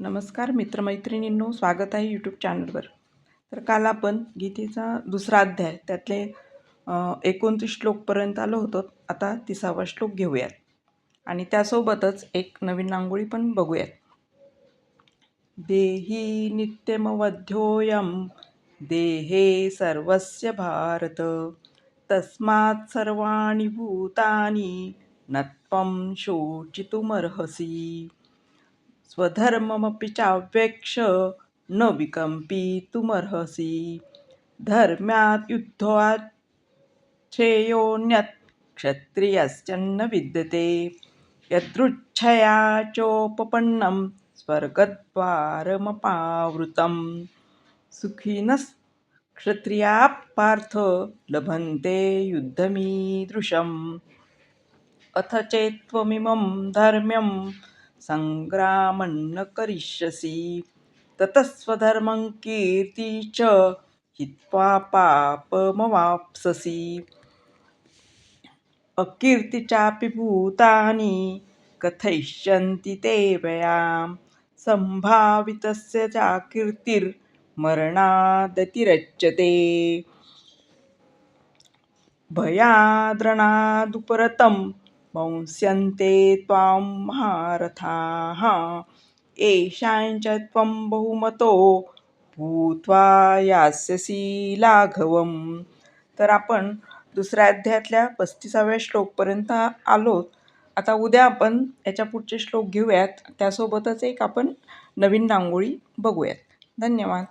नमस्कार मित्रमैत्रिणींनो, स्वागत आहे यूट्यूब चॅनलवर. तर काल आपण गीतेचा दुसरा अध्याय त्यातले 29 श्लोकपर्यंत आलो होतो. आता 30वा श्लोक घेऊयात आणि त्यासोबतच एक नवीन रांगोळी पण बघूयात. देही नित्यमवध्योऽयं देहे सर्वस्य भारत, तस्मात् सर्वाणि भूतानि न त्वं शोचितुमर्हसि. स्वधर्ममपि चावेक्ष न विकम्पितुमर्हसि. धर्म्यात् युद्धात् श्रेयोऽन्यत् क्षत्रियस्यन्न विद्यते. यदृच्छया चोपपन्नं स्वर्गद्वारमपावृतम्. सुखिनः क्षत्रियाः पार्थ लभन्ते युद्धमीदृशम्. अथ चेत्त्वमिमं धर्म्यं संग्रामन्न करिष्यसि, ततः स्वधर्मं कीर्ति च हित्वा पापमवाप्स्यसि. अकीर्ति चापि भूतानि कथयिष्यन्ति ते व्ययाम्. सम्भावितस्य चाकीर्तिर्मरणादतिरच्यते. भयाद्रणादुपरतं वंस्यन्ते त्वां महारथाः. येषां च त्वं बहुमतो भूत्वा यास्यसि लाघवम्. तर आपण दुसऱ्या अध्यायातल्या 35व्या श्लोकपर्यंत आलोत. आता उद्या आपण याच्या पुढचे श्लोक घेऊयात. त्यासोबतच एक आपण नवीन रांगोळी बघूयात. धन्यवाद.